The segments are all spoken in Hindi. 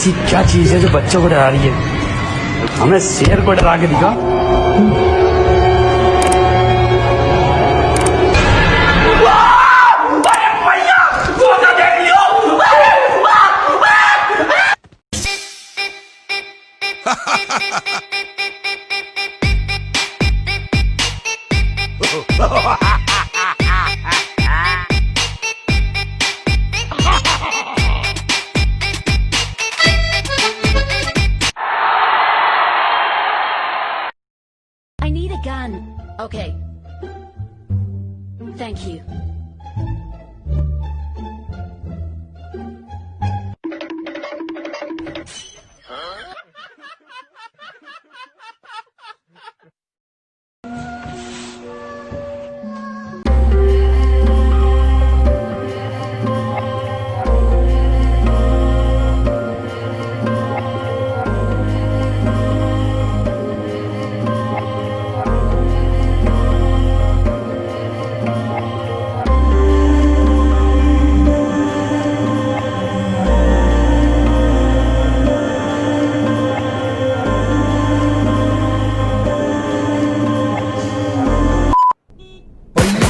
ऐसी क्या चीज है जो बच्चों को डरा रही है? हमें शेर को डरा के दिखा। I need a gun. Okay. Thank you.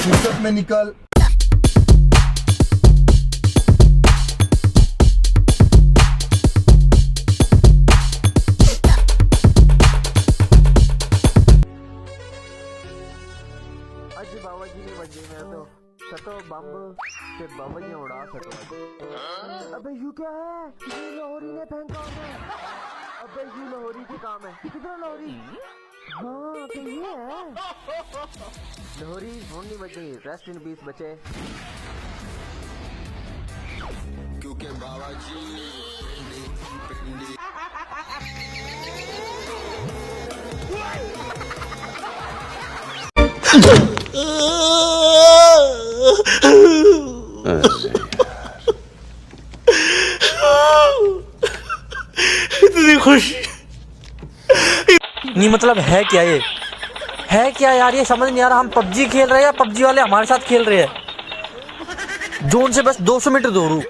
फुर्सत में निकल। अजी बाबा जी ने बजे में तो सतो बम से बवैया उड़ा सको। अबे यू क्या है? ये लाहौरी ने फेंका है। अबे यू लाहौरी के काम है। किधर लाहौरी? हाँ तो ये है लाहौरी। फोन नहीं बजे। रेस्ट इन पीस बचे। क्योंकि बाबा जी इतनी खुशी नहीं, मतलब है क्या ये? है क्या यार? ये समझ नहीं आ रहा। हम पबजी खेल रहे हैं या पबजी वाले हमारे साथ खेल रहे हैं। जोन से बस 200 मीटर दूर हूँ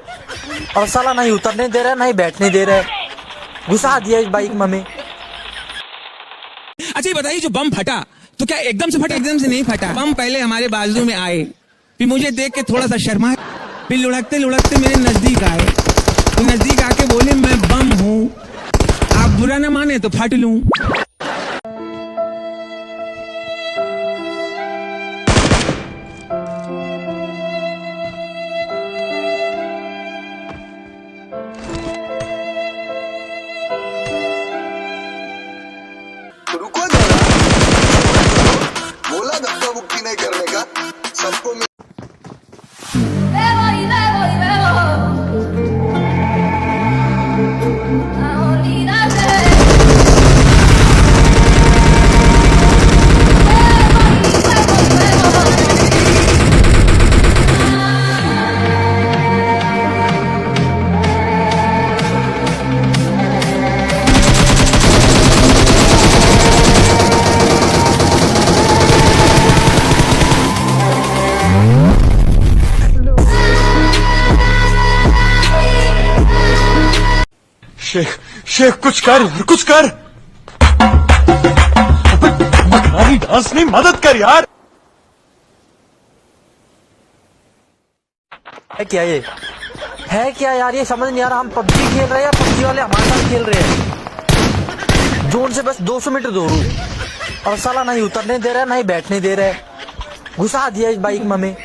और साला नहीं उतरने दे रहा है, नहीं बैठने दे रहा है। घुसा दिया इस बाइक में हमें। अच्छा ये बताइए, जो बम फटा तो क्या एकदम से फटा? एकदम से नहीं फटा। बम पहले हमारे बाजू में आए, फिर मुझे देख के थोड़ा सा शर्मा, फिर लुढ़कते लुढ़कते मेरे नजदीक आए। तो नजदीक आके बोले मैं बम हूँ, आप बुरा न माने तो फट लूं। रुको जरा, बोला धक्का मुक्की नहीं करने का। सबको शेख कुछ कर यार, कुछ कर। बकरारी डांस नहीं, मदद कर यार। है क्या ये? है क्या यार? ये समझ नहीं आ रहा। हम पबजी खेल रहे हैं या पबजी वाले हमारे साथ खेल रहे हैं। जोन से बस 200 मीटर दूर हूँ और साला नहीं उतरने दे रहा है, नहीं बैठने दे रहा है। घुसा दिया इस बाइक में हमें।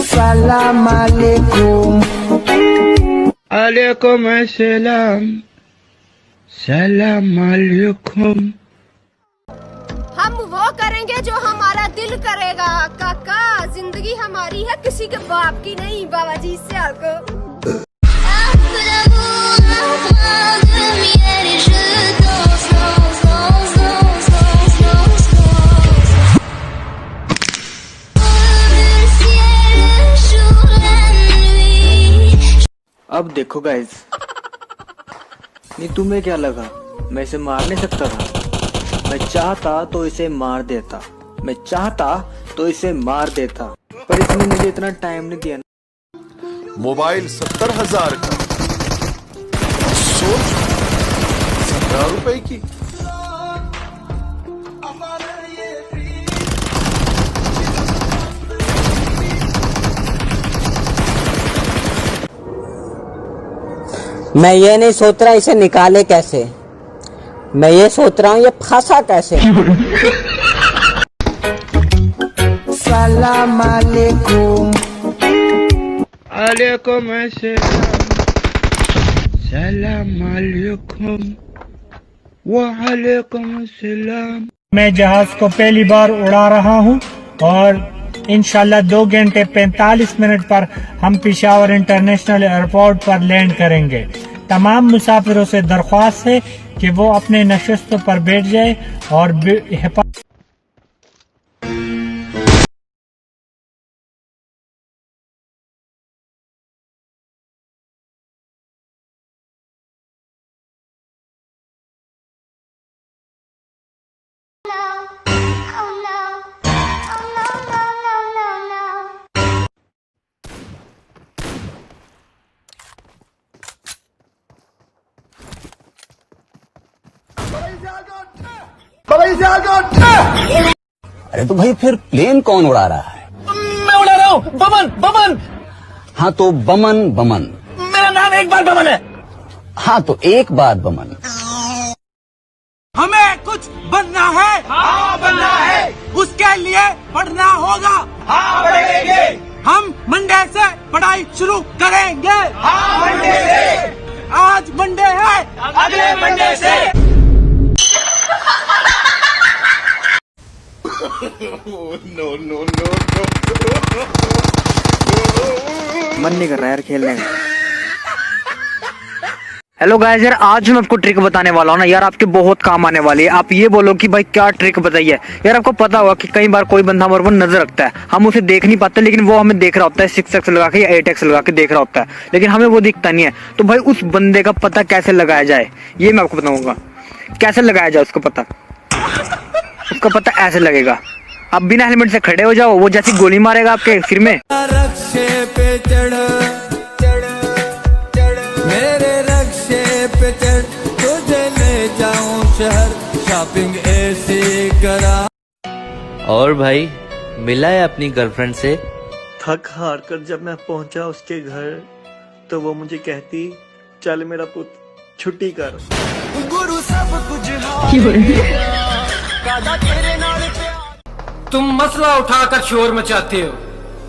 सलाम अलैकुम। अलैकुम अस्सलाम। सलाम अलैकुम। हम वो करेंगे जो हमारा दिल करेगा काका। जिंदगी हमारी है, किसी के बाप की नहीं। बाबा जी से आपको अब देखो गाइस, नहीं तुम्हें क्या लगा मैं इसे मार नहीं सकता था? मैं चाहता तो इसे मार देता, मैं चाहता तो इसे मार देता, पर इसने मुझे इतना टाइम नहीं दिया। मोबाइल 70,000 का, सोच 17 रुपए की। मैं ये नहीं सोच रहा इसे निकाले कैसे, मैं ये सोच रहा हूँ ये फंसा कैसे। सलाम अलैकुम। अलैकुम अस्सलाम, सलाम अलैकुम, वालेकुम अस्सलाम। मैं जहाज को पहली बार उड़ा रहा हूँ और इंशाल्लाह 2 घंटे 45 मिनट पर हम पेशावर इंटरनेशनल एयरपोर्ट पर लैंड करेंगे। तमाम मुसाफिरों से दरख्वास्त है कि वो अपने नशिस्तों पर बैठ जाए और अरे तो भाई फिर प्लेन कौन उड़ा रहा है? मैं उड़ा रहा हूँ, बमन बमन। हाँ तो बमन बमन, मेरा नाम एक बार बमन है। हाँ तो एक बात बमन। हमें कुछ बनना है, हाँ बनना है, उसके लिए पढ़ना होगा, हाँ पढ़ेंगे। हम मंडे से पढ़ाई शुरू करेंगे, हाँ मंडे से। आज मंडे है, अगले मंडे से। मन नहीं कर रहा यार खेलने का। हेलो गाइस यार, आज मैं आपको ट्रिक बताने वाला हूँ ना यार, आपके बहुत काम आने वाली है। आप ये बोलो कि भाई क्या ट्रिक बताइए यार। आपको पता होगा कि कई बार कोई बंदा हमारे ऊपर नजर रखता है, हम उसे देख नहीं पाते, लेकिन वो हमें देख रहा होता है 6x लगा के या 8x लगा के देख रहा होता है, लेकिन हमें वो दिखता नहीं है। तो भाई उस बंदे का पता कैसे लगाया जाए, ये मैं आपको बताऊंगा। कैसे लगाया जाए उसका पता? उसका पता ऐसे लगेगा, आप बिना हेलमेट से खड़े हो जाओ, वो जैसी गोली मारेगा आपके सिर में। रक्शे पे चढ़ मेरे रक्शे पे चढ़, तुझे ले जाऊं शहर, शॉपिंग ऐसे करा। और भाई मिला है अपनी गर्लफ्रेंड से? थक हार कर जब मैं पहुंचा उसके घर तो वो मुझे कहती, चल मेरा पुत्र छुट्टी कर। गुरु सब कुछ तुम मसला उठाकर शोर मचाते हो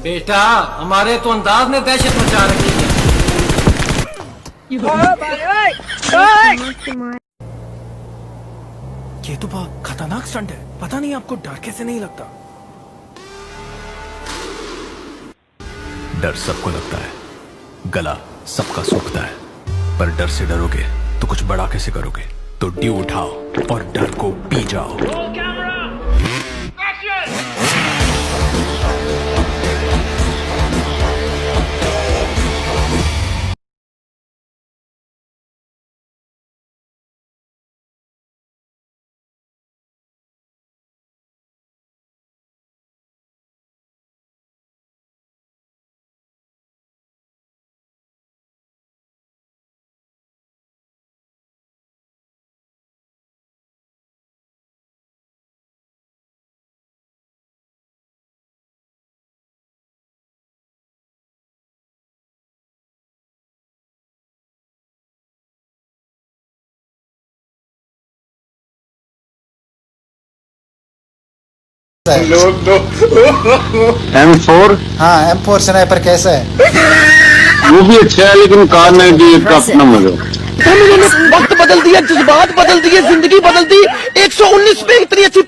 बेटा, हमारे तो अंदाज ने दहशत मचा रखी है। ये तो बहुत खतरनाक स्टंट है, पता नहीं आपको डर कैसे नहीं लगता। डर सबको लगता है, गला सबका सूखता है, पर डर से डरोगे तो कुछ बड़ा कैसे करोगे? तो ड्यू उठाओ और डर को पी जाओ। M4, हाँ M4 स्नाइपर कैसा है? वो भी अच्छा है, लेकिन कार 98 का अपना मजा। वक्त बदल दिया, जज्बात बदल दिए, जिंदगी बदल दी। 119 पे इतनी अच्छी